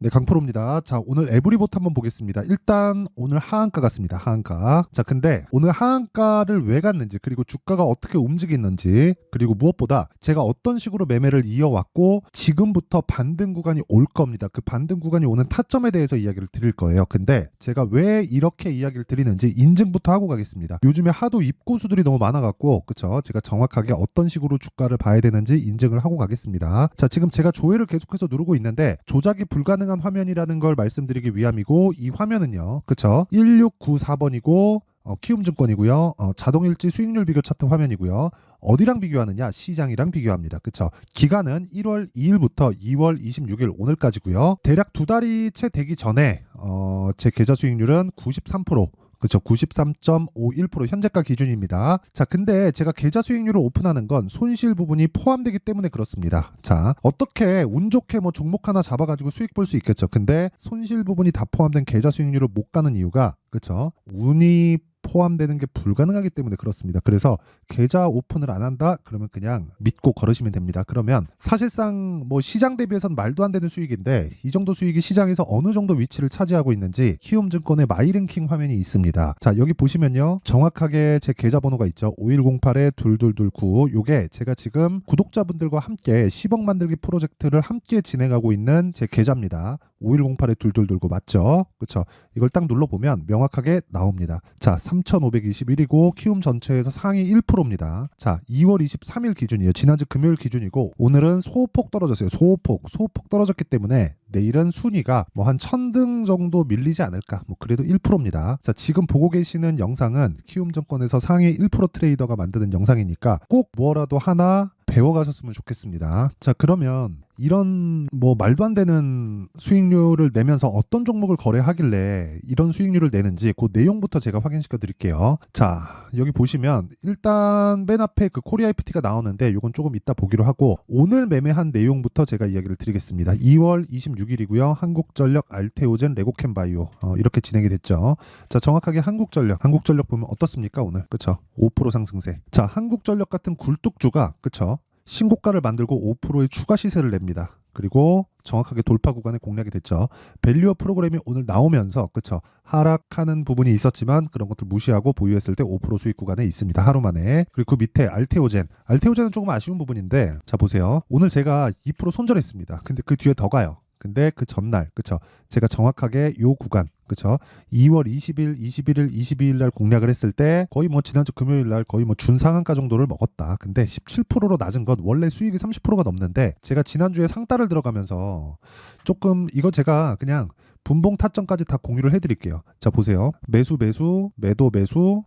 네, 강프로입니다. 자, 오늘 에브리봇 한번 보겠습니다. 일단 오늘 하한가 같습니다. 하한가. 자, 근데 오늘 하한가를 왜 갔는지, 그리고 주가가 어떻게 움직이는지, 그리고 무엇보다 제가 어떤 식으로 매매를 이어왔고 지금부터 반등 구간이 올 겁니다. 그 반등 구간이 오는 타점에 대해서 이야기를 드릴 거예요. 근데 제가 왜 이렇게 이야기를 드리는지 인증부터 하고 가겠습니다. 요즘에 하도 입고수들이 너무 많아갖고, 그쵸? 제가 정확하게 어떤 식으로 주가를 봐야 되는지 인증을 하고 가겠습니다. 자, 지금 제가 조회를 계속해서 누르고 있는데 조작이 불가능한 화면이라는 걸 말씀드리기 위함이고, 이 화면은요, 그쵸? 1694번이고 키움증권이고요. 자동일지 수익률 비교 차트 화면이고요. 어디랑 비교하느냐? 시장이랑 비교합니다. 그쵸? 기간은 1월 2일부터 2월 26일 오늘까지고요. 대략 두 달이 채 되기 전에 제 계좌 수익률은 93%, 그렇죠. 93.51% 현재가 기준입니다. 자, 근데 제가 계좌 수익률을 오픈하는 건 손실 부분이 포함되기 때문에 그렇습니다. 자, 어떻게 운 좋게 뭐 종목 하나 잡아가지고 수익 볼 수 있겠죠. 근데 손실 부분이 다 포함된 계좌 수익률을 못 가는 이유가, 그렇죠, 운이 포함되는 게 불가능하기 때문에 그렇습니다. 그래서 계좌 오픈을 안 한다? 그러면 그냥 믿고 걸으시면 됩니다. 그러면 사실상 뭐 시장 대비해서는 말도 안 되는 수익인데, 이 정도 수익이 시장에서 어느 정도 위치를 차지하고 있는지 키움증권의 마이랭킹 화면이 있습니다. 자, 여기 보시면요, 정확하게 제 계좌번호가 있죠. 5108-2229. 요게 제가 지금 구독자분들과 함께 10억 만들기 프로젝트를 함께 진행하고 있는 제 계좌입니다. 5108-2229 맞죠? 그쵸? 이걸 딱 눌러보면 명확하게 나옵니다. 자, 3521이고 키움 전체에서 상위 1%입니다. 자, 2월 23일 기준이에요. 지난주 금요일 기준이고, 오늘은 소폭 떨어졌어요. 소폭 떨어졌기 때문에 내일은 순위가 뭐 한 1000등 정도 밀리지 않을까, 뭐 그래도 1%입니다. 자, 지금 보고 계시는 영상은 키움증권에서 상위 1% 트레이더가 만드는 영상이니까 꼭 뭐라도 하나 배워가셨으면 좋겠습니다. 자, 그러면 이런 뭐 말도 안 되는 수익률을 내면서 어떤 종목을 거래하길래 이런 수익률을 내는지 그 내용부터 제가 확인시켜 드릴게요. 자, 여기 보시면 일단 맨 앞에 그 코리아 FT가 나오는데 이건 조금 이따 보기로 하고, 오늘 매매한 내용부터 제가 이야기를 드리겠습니다. 2월 26일이고요. 한국전력, 알테오젠, 레고캠바이오 이렇게 진행이 됐죠. 자, 정확하게 한국전력 보면 어떻습니까 오늘? 그쵸? 5% 상승세. 자, 한국전력 같은 굴뚝주가, 그쵸, 신고가를 만들고 5%의 추가 시세를 냅니다. 그리고 정확하게 돌파 구간에 공략이 됐죠. 밸류업 프로그램이 오늘 나오면서, 그쵸, 하락하는 부분이 있었지만 그런 것들 무시하고 보유했을 때 5% 수익 구간에 있습니다. 하루 만에. 그리고 그 밑에 알테오젠은 조금 아쉬운 부분인데, 자, 보세요. 오늘 제가 2% 손절했습니다. 근데 그 뒤에 더 가요. 근데 그 전날, 그쵸, 제가 정확하게 요 구간, 그쵸, 2월 20일, 21일, 22일 날 공략을 했을 때 거의 뭐 지난주 금요일 날 거의 뭐 준상한가 정도를 먹었다. 근데 17%로 낮은 건 원래 수익이 30%가 넘는데, 제가 지난주에 상따를 들어가면서 조금, 이거 제가 그냥 분봉 타점까지 다 공유를 해드릴게요. 자, 보세요. 매수, 매도,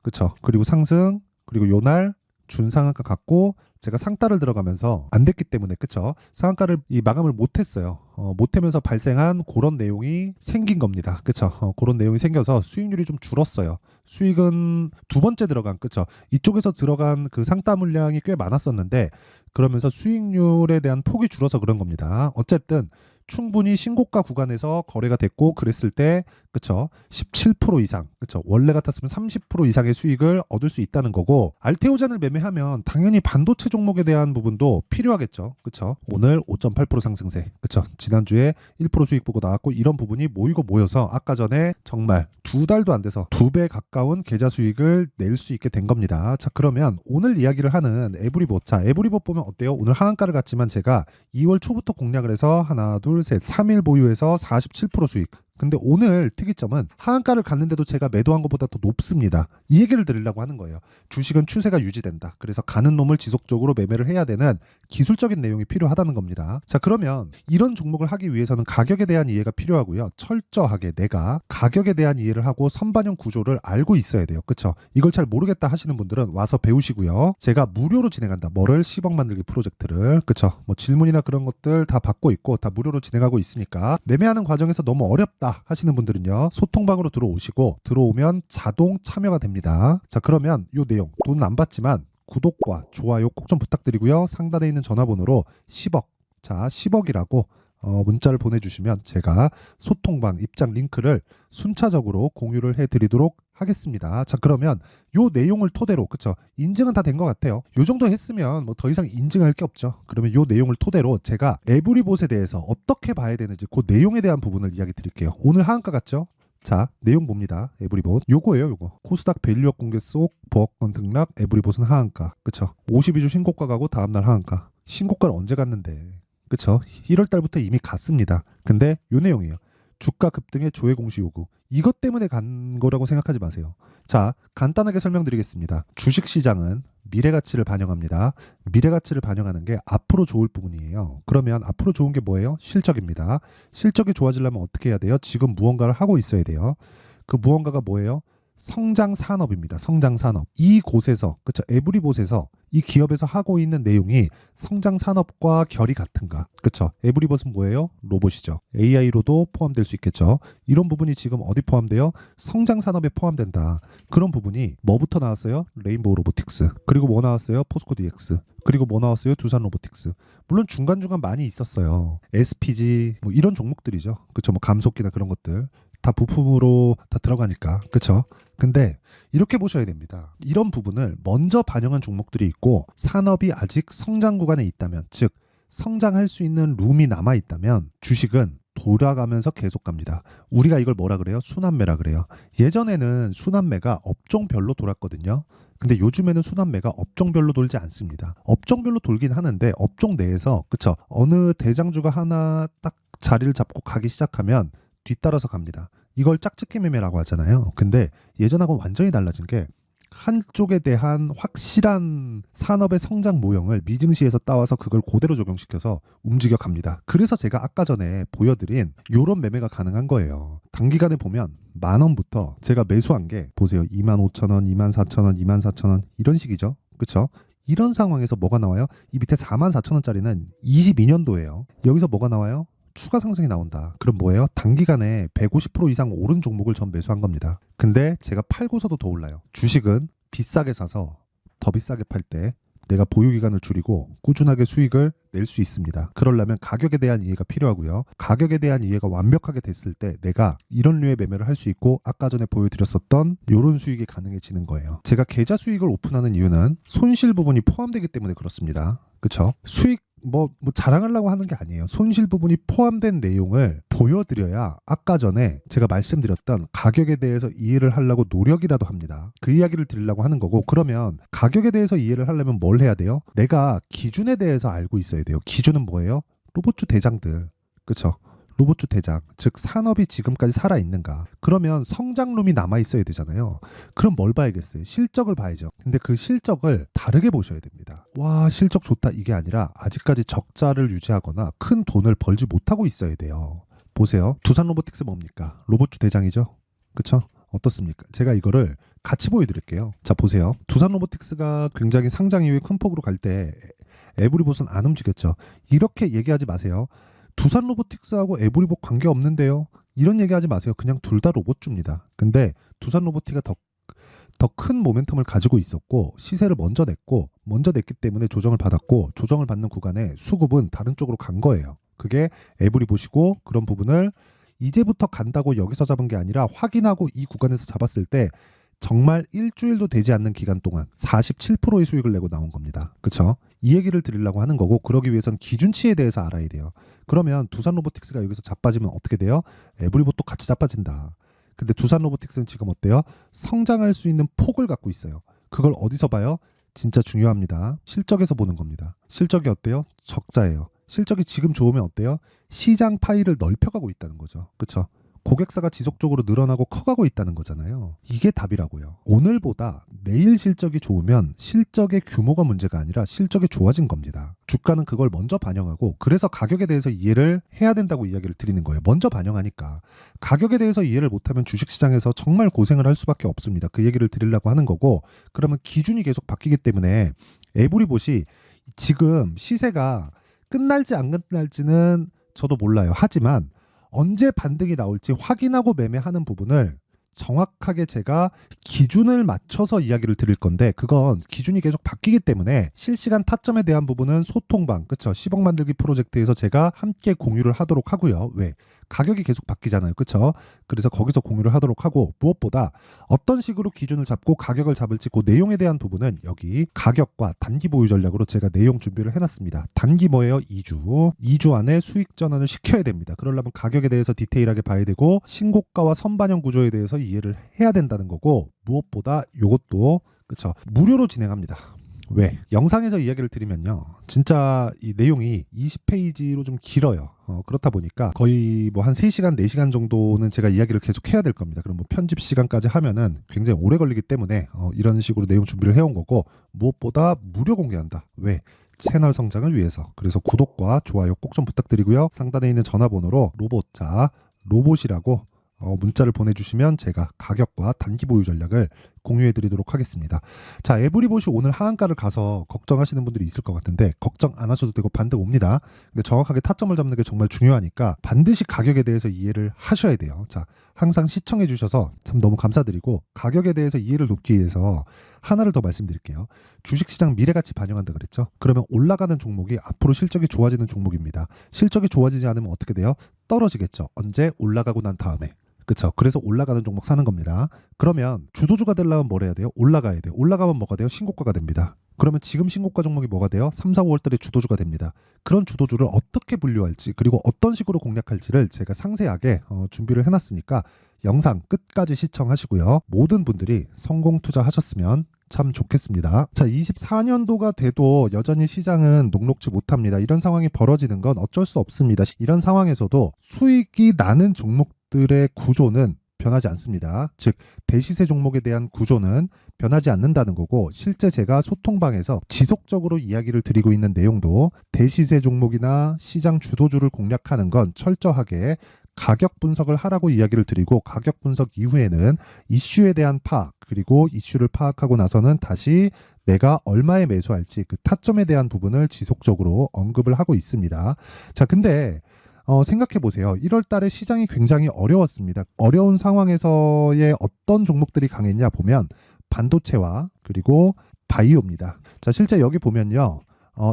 그쵸, 그리고 상승, 그리고 요날 준상한가 갖고 제가 상따를 들어가면서 안 됐기 때문에, 그쵸, 상한가를 마감을 못했어요. 못하면서 발생한 그런 내용이 생긴 겁니다. 그쵸? 그런 내용이 생겨서 수익률이 좀 줄었어요. 수익은 두 번째 들어간, 그쵸, 이쪽에서 들어간 그 상따 물량이 꽤 많았었는데, 그러면서 수익률에 대한 폭이 줄어서 그런 겁니다. 어쨌든 충분히 신고가 구간에서 거래가 됐고 그랬을 때, 그쵸, 17% 이상, 그쵸, 원래 같았으면 30% 이상의 수익을 얻을 수 있다는 거고, 알테오젠을 매매하면 당연히 반도체 종목에 대한 부분도 필요하겠죠. 그쵸, 오늘 5.8% 상승세, 그쵸, 지난주에 1% 수익 보고 나왔고, 이런 부분이 모이고 모여서 아까 전에 정말 두 달도 안 돼서 2배 가까운 계좌 수익을 낼 수 있게 된 겁니다. 자, 그러면 오늘 이야기를 하는 에브리봇. 자, 에브리봇 보면 어때요? 오늘 하한가를 갔지만 제가 2월 초부터 공략을 해서 하나, 둘, 셋, 3일 보유해서 47% 수익. 근데 오늘 특이점은 하한가를 갔는데도 제가 매도한 것보다 더 높습니다. 이 얘기를 드리려고 하는 거예요. 주식은 추세가 유지된다. 그래서 가는 놈을 지속적으로 매매를 해야 되는 기술적인 내용이 필요하다는 겁니다. 자, 그러면 이런 종목을 하기 위해서는 가격에 대한 이해가 필요하고요. 철저하게 내가 가격에 대한 이해를 하고 선반영 구조를 알고 있어야 돼요. 그쵸? 이걸 잘 모르겠다 하시는 분들은 와서 배우시고요. 제가 무료로 진행한다. 뭐를? 10억 만들기 프로젝트를. 그쵸? 뭐 질문이나 그런 것들 다 받고 있고 다 무료로 진행하고 있으니까, 매매하는 과정에서 너무 어렵다 하시는 분들은요, 소통방으로 들어오시고, 들어오면 자동 참여가 됩니다. 자, 그러면 요 내용 돈 안 받지만 구독과 좋아요 꼭 좀 부탁드리고요. 상단에 있는 전화번호로 10억, 자, 10억이라고 문자를 보내주시면 제가 소통방 입장 링크를 순차적으로 공유를 해드리도록 하겠습니다. 자, 그러면 요 내용을 토대로, 그쵸? 인증은 다 된 것 같아요. 요 정도 했으면 뭐 더 이상 인증할 게 없죠. 그러면 요 내용을 토대로 제가 에브리봇에 대해서 어떻게 봐야 되는지 그 내용에 대한 부분을 이야기 드릴게요. 오늘 하한가 같죠? 자, 내용 봅니다. 에브리봇. 요거예요, 요거. 코스닥 밸류업 공개 속 보합권 등락, 에브리봇은 하한가. 그쵸? 52주 신고가 가고 다음날 하한가. 신고가를 언제 갔는데. 그쵸? 1월 달부터 이미 갔습니다. 근데 요 내용이에요. 주가 급등의 조회 공시 요구. 이것 때문에 간 거라고 생각하지 마세요. 자, 간단하게 설명드리겠습니다. 주식시장은 미래가치를 반영합니다. 미래가치를 반영하는 게 앞으로 좋을 부분이에요. 그러면 앞으로 좋은 게 뭐예요? 실적입니다. 실적이 좋아지려면 어떻게 해야 돼요? 지금 무언가를 하고 있어야 돼요. 그 무언가가 뭐예요? 성장 산업입니다. 성장 산업. 이곳에서, 그쵸? 에브리봇에서 이 기업에서 하고 있는 내용이 성장 산업과 결이 같은가? 그쵸? 에브리봇은 뭐예요? 로봇이죠. AI로도 포함될 수 있겠죠. 이런 부분이 지금 어디 포함돼요? 성장 산업에 포함된다. 그런 부분이 뭐부터 나왔어요? 레인보우 로보틱스. 그리고 뭐 나왔어요? 포스코 DX. 그리고 뭐 나왔어요? 두산 로보틱스. 물론 중간중간 많이 있었어요. SPG 뭐 이런 종목들이죠. 그쵸? 뭐 감속기나 그런 것들. 다 부품으로 다 들어가니까. 그쵸? 근데 이렇게 보셔야 됩니다. 이런 부분을 먼저 반영한 종목들이 있고 산업이 아직 성장 구간에 있다면, 즉 성장할 수 있는 룸이 남아 있다면 주식은 돌아가면서 계속 갑니다. 우리가 이걸 뭐라 그래요? 순환매라 그래요. 예전에는 순환매가 업종별로 돌았거든요. 근데 요즘에는 순환매가 업종별로 돌지 않습니다. 업종별로 돌긴 하는데 업종 내에서, 그쵸? 어느 대장주가 하나 딱 자리를 잡고 가기 시작하면 뒤따라서 갑니다. 이걸 짝짓기 매매라고 하잖아요. 근데 예전하고 완전히 달라진 게 한쪽에 대한 확실한 산업의 성장 모형을 미증시에서 따와서 그걸 그대로 적용시켜서 움직여 갑니다. 그래서 제가 아까 전에 보여드린 요런 매매가 가능한 거예요. 단기간에 보면 10,000원부터 제가 매수한 게 보세요. 25,000원, 24,000원, 24,000원 이런 식이죠. 그쵸? 이런 상황에서 뭐가 나와요? 이 밑에 44,000원짜리는 22년도예요. 여기서 뭐가 나와요? 추가 상승이 나온다. 그럼 뭐예요? 단기간에 150% 이상 오른 종목을 전 매수한 겁니다. 근데 제가 팔고서도 더 올라요. 주식은 비싸게 사서 더 비싸게 팔 때 내가 보유기간을 줄이고 꾸준하게 수익을 낼 수 있습니다. 그러려면 가격에 대한 이해가 필요하고요. 가격에 대한 이해가 완벽하게 됐을 때 내가 이런 류의 매매를 할 수 있고 아까 전에 보여드렸었던 이런 수익이 가능해지는 거예요. 제가 계좌 수익을 오픈하는 이유는 손실 부분이 포함되기 때문에 그렇습니다. 그쵸? 수익 뭐 자랑하려고 하는 게 아니에요. 손실 부분이 포함된 내용을 보여드려야 아까 전에 제가 말씀드렸던 가격에 대해서 이해를 하려고 노력이라도 합니다. 그 이야기를 드리려고 하는 거고, 그러면 가격에 대해서 이해를 하려면 뭘 해야 돼요? 내가 기준에 대해서 알고 있어야 돼요. 기준은 뭐예요? 로봇주 대장들. 그쵸? 로봇주 대장, 즉 산업이 지금까지 살아있는가. 그러면 성장룸이 남아있어야 되잖아요. 그럼 뭘 봐야겠어요? 실적을 봐야죠. 근데 그 실적을 다르게 보셔야 됩니다. 와, 실적 좋다 이게 아니라 아직까지 적자를 유지하거나 큰 돈을 벌지 못하고 있어야 돼요. 보세요. 두산 로보틱스 뭡니까? 로봇주 대장이죠. 그쵸? 어떻습니까? 제가 이거를 같이 보여드릴게요. 자, 보세요. 두산 로보틱스가 굉장히 상장 이후에 큰 폭으로 갈 때 에브리봇은 안 움직였죠. 이렇게 얘기하지 마세요. 두산 로보틱스하고 에브리봇 관계 없는데요. 이런 얘기하지 마세요. 그냥 둘 다 로봇주입니다. 근데 두산 로보틱가 더 큰 모멘텀을 가지고 있었고 시세를 먼저 냈기 때문에 조정을 받았고 조정을 받는 구간에 수급은 다른 쪽으로 간 거예요. 그게 에브리봇이고 그런 부분을 이제부터 간다고 여기서 잡은 게 아니라 확인하고 이 구간에서 잡았을 때 정말 일주일도 되지 않는 기간 동안 47%의 수익을 내고 나온 겁니다. 그쵸? 이 얘기를 드리려고 하는 거고, 그러기 위해선 기준치에 대해서 알아야 돼요. 그러면 두산 로보틱스가 여기서 자빠지면 어떻게 돼요? 에브리봇도 같이 자빠진다. 근데 두산 로보틱스는 지금 어때요? 성장할 수 있는 폭을 갖고 있어요. 그걸 어디서 봐요? 진짜 중요합니다. 실적에서 보는 겁니다. 실적이 어때요? 적자예요. 실적이 지금 좋으면 어때요? 시장 파이를 넓혀가고 있다는 거죠. 그쵸? 고객사가 지속적으로 늘어나고 커가고 있다는 거잖아요. 이게 답이라고요. 오늘보다 내일 실적이 좋으면 실적의 규모가 문제가 아니라 실적이 좋아진 겁니다. 주가는 그걸 먼저 반영하고, 그래서 가격에 대해서 이해를 해야 된다고 이야기를 드리는 거예요. 먼저 반영하니까. 가격에 대해서 이해를 못하면 주식시장에서 정말 고생을 할 수밖에 없습니다. 그 얘기를 드리려고 하는 거고, 그러면 기준이 계속 바뀌기 때문에 에브리봇이 지금 시세가 끝날지 안 끝날지는 저도 몰라요. 하지만 언제 반등이 나올지 확인하고 매매하는 부분을 정확하게 제가 기준을 맞춰서 이야기를 드릴 건데, 그건 기준이 계속 바뀌기 때문에 실시간 타점에 대한 부분은 소통방, 그쵸? 10억 만들기 프로젝트에서 제가 함께 공유를 하도록 하고요. 왜? 가격이 계속 바뀌잖아요. 그렇죠? 그래서 거기서 공유를 하도록 하고, 무엇보다 어떤 식으로 기준을 잡고 가격을 잡을지 그 내용에 대한 부분은 여기 가격과 단기 보유 전략으로 제가 내용 준비를 해놨습니다. 단기 뭐예요? 2주 안에 수익 전환을 시켜야 됩니다. 그러려면 가격에 대해서 디테일하게 봐야 되고 신고가와 선반영 구조에 대해서 이해를 해야 된다는 거고, 무엇보다 이것도 그렇죠, 무료로 진행합니다. 왜? 영상에서 이야기를 드리면요, 진짜 이 내용이 20페이지로 좀 길어요. 그렇다 보니까 거의 뭐 한 3시간, 4시간 정도는 제가 이야기를 계속 해야 될 겁니다. 그럼 뭐 편집 시간까지 하면은 굉장히 오래 걸리기 때문에 이런 식으로 내용 준비를 해온 거고, 무엇보다 무료 공개한다. 왜? 채널 성장을 위해서. 그래서 구독과 좋아요 꼭 좀 부탁드리고요. 상단에 있는 전화번호로 로봇이라고 문자를 보내주시면 제가 가격과 단기 보유 전략을 공유해드리도록 하겠습니다. 자, 에브리봇이 오늘 하한가를 가서 걱정하시는 분들이 있을 것 같은데 걱정 안 하셔도 되고 반등 옵니다. 근데 정확하게 타점을 잡는 게 정말 중요하니까 반드시 가격에 대해서 이해를 하셔야 돼요. 자, 항상 시청해 주셔서 참 너무 감사드리고, 가격에 대해서 이해를 돕기 위해서 하나를 더 말씀드릴게요. 주식시장 미래가치 반영한다 그랬죠? 그러면 올라가는 종목이 앞으로 실적이 좋아지는 종목입니다. 실적이 좋아지지 않으면 어떻게 돼요? 떨어지겠죠. 언제? 올라가고 난 다음에. 그렇죠. 그래서 올라가는 종목 사는 겁니다. 그러면 주도주가 되려면 뭘 해야 돼요? 올라가야 돼요. 올라가면 뭐가 돼요? 신고가가 됩니다. 그러면 지금 신고가 종목이 뭐가 돼요? 3, 4, 5월 달에 주도주가 됩니다. 그런 주도주를 어떻게 분류할지, 그리고 어떤 식으로 공략할지를 제가 상세하게 준비를 해놨으니까 영상 끝까지 시청하시고요. 모든 분들이 성공 투자하셨으면 참 좋겠습니다. 자, 24년도가 돼도 여전히 시장은 녹록지 못합니다. 이런 상황이 벌어지는 건 어쩔 수 없습니다. 이런 상황에서도 수익이 나는 종목들의 구조는 변하지 않습니다. 즉, 대시세 종목에 대한 구조는 변하지 않는다는 거고, 실제 제가 소통방에서 지속적으로 이야기를 드리고 있는 내용도 대시세 종목이나 시장 주도주를 공략하는 건 철저하게 가격 분석을 하라고 이야기를 드리고, 가격 분석 이후에는 이슈에 대한 파악, 그리고 이슈를 파악하고 나서는 다시 내가 얼마에 매수할지 그 타점에 대한 부분을 지속적으로 언급을 하고 있습니다. 자, 근데 생각해 보세요. 1월 달에 시장이 굉장히 어려웠습니다. 어려운 상황에서의 어떤 종목들이 강했냐 보면 반도체와 그리고 바이오입니다. 자, 실제 여기 보면요,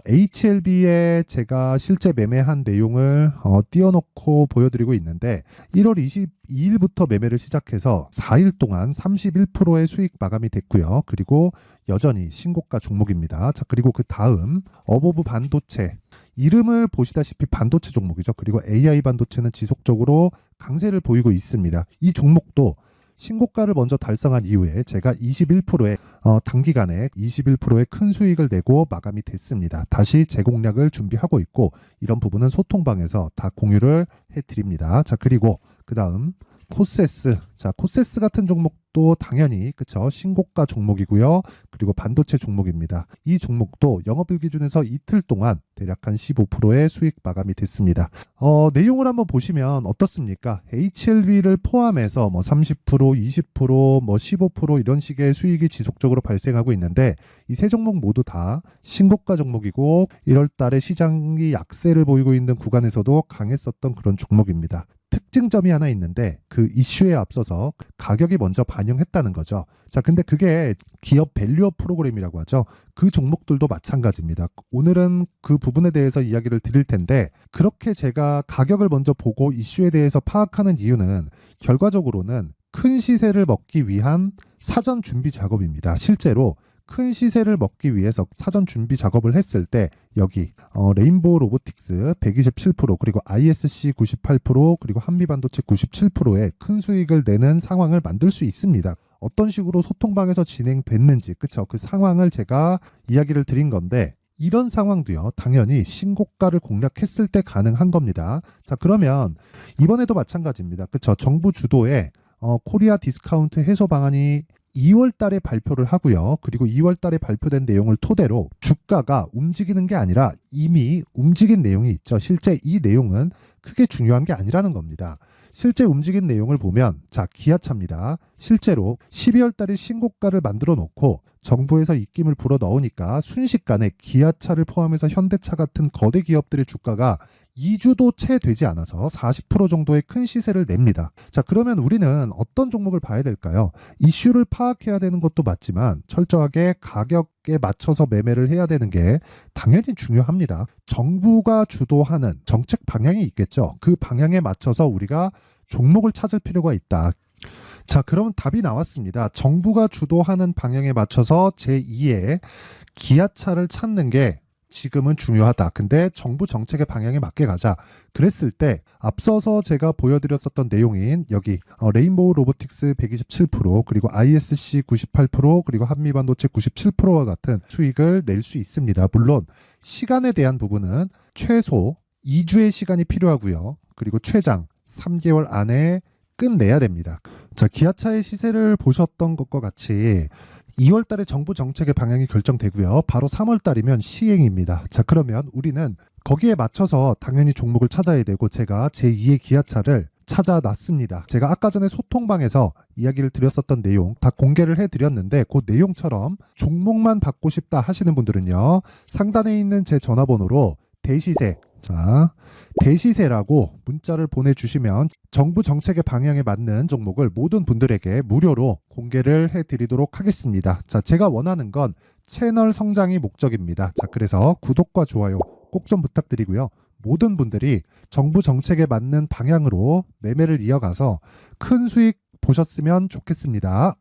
HLB에 제가 실제 매매한 내용을 띄워놓고 보여드리고 있는데, 1월 22일부터 매매를 시작해서 4일 동안 31%의 수익 마감이 됐고요. 그리고 여전히 신고가 종목입니다. 자, 그리고 그 다음 어보브 반도체, 이름을 보시다시피 반도체 종목이죠. 그리고 AI 반도체는 지속적으로 강세를 보이고 있습니다. 이 종목도 신고가를 먼저 달성한 이후에 제가 21%의 단기간에 21%의 큰 수익을 내고 마감이 됐습니다. 다시 재공략을 준비하고 있고, 이런 부분은 소통방에서 다 공유를 해드립니다. 자, 그리고 그 다음 코세스. 자, 코세스 같은 종목도 당연히 그쵸, 신고가 종목이고요. 그리고 반도체 종목입니다. 이 종목도 영업일 기준에서 이틀 동안 대략 한 15%의 수익 마감이 됐습니다. 내용을 한번 보시면 어떻습니까? HLB를 포함해서 뭐 30%, 20%, 뭐 15% 이런 식의 수익이 지속적으로 발생하고 있는데, 이 세 종목 모두 다 신고가 종목이고 1월 달에 시장이 약세를 보이고 있는 구간에서도 강했었던 그런 종목입니다. 특징점이 하나 있는데, 그 이슈에 앞서서 가격이 먼저 반영했다는 거죠. 자, 근데 그게 기업 밸류업 프로그램이라고 하죠. 그 종목들도 마찬가지입니다. 오늘은 그 부분에 대해서 이야기를 드릴 텐데, 그렇게 제가 가격을 먼저 보고 이슈에 대해서 파악하는 이유는 결과적으로는 큰 시세를 먹기 위한 사전 준비 작업입니다. 실제로 큰 시세를 먹기 위해서 사전 준비 작업을 했을 때 여기 레인보우 로보틱스 127%, 그리고 ISC 98%, 그리고 한미반도체 97%의 큰 수익을 내는 상황을 만들 수 있습니다. 어떤 식으로 소통방에서 진행됐는지, 그쵸, 그 상황을 제가 이야기를 드린 건데, 이런 상황도요, 당연히 신고가를 공략했을 때 가능한 겁니다. 자, 그러면 이번에도 마찬가지입니다. 그쵸, 정부 주도의 코리아 디스카운트 해소 방안이 2월 달에 발표를 하고요. 그리고 2월 달에 발표된 내용을 토대로 주가가 움직이는 게 아니라 이미 움직인 내용이 있죠. 실제 이 내용은 크게 중요한 게 아니라는 겁니다. 실제 움직인 내용을 보면, 자, 기아차입니다. 실제로 12월 달에 신고가를 만들어 놓고 정부에서 입김을 불어 넣으니까 순식간에 기아차를 포함해서 현대차 같은 거대 기업들의 주가가 2주도 채 되지 않아서 40% 정도의 큰 시세를 냅니다. 자, 그러면 우리는 어떤 종목을 봐야 될까요? 이슈를 파악해야 되는 것도 맞지만 철저하게 가격에 맞춰서 매매를 해야 되는 게 당연히 중요합니다. 정부가 주도하는 정책 방향이 있겠죠. 그 방향에 맞춰서 우리가 종목을 찾을 필요가 있다. 자, 그러면 답이 나왔습니다. 정부가 주도하는 방향에 맞춰서 제2의 기아차를 찾는 게 지금은 중요하다. 근데 정부 정책의 방향에 맞게 가자. 그랬을 때 앞서서 제가 보여드렸었던 내용인 여기 레인보우 로보틱스 127% 그리고 ISC 98% 그리고 한미반도체 97%와 같은 수익을 낼 수 있습니다. 물론 시간에 대한 부분은 최소 2주의 시간이 필요하고요. 그리고 최장 3개월 안에 끝내야 됩니다. 자, 기아차의 시세를 보셨던 것과 같이 2월 달에 정부 정책의 방향이 결정되고요. 바로 3월 달이면 시행입니다. 자, 그러면 우리는 거기에 맞춰서 당연히 종목을 찾아야 되고 제가 제2의 기아차를 찾아놨습니다. 제가 아까 전에 소통방에서 이야기를 드렸었던 내용 다 공개를 해드렸는데 그 내용처럼 종목만 받고 싶다 하시는 분들은요. 상단에 있는 제 전화번호로 대시세, 자, 대시세라고 문자를 보내주시면 정부 정책의 방향에 맞는 종목을 모든 분들에게 무료로 공개를 해드리도록 하겠습니다. 자, 제가 원하는 건 채널 성장이 목적입니다. 자, 그래서 구독과 좋아요 꼭 좀 부탁드리고요. 모든 분들이 정부 정책에 맞는 방향으로 매매를 이어가서 큰 수익 보셨으면 좋겠습니다.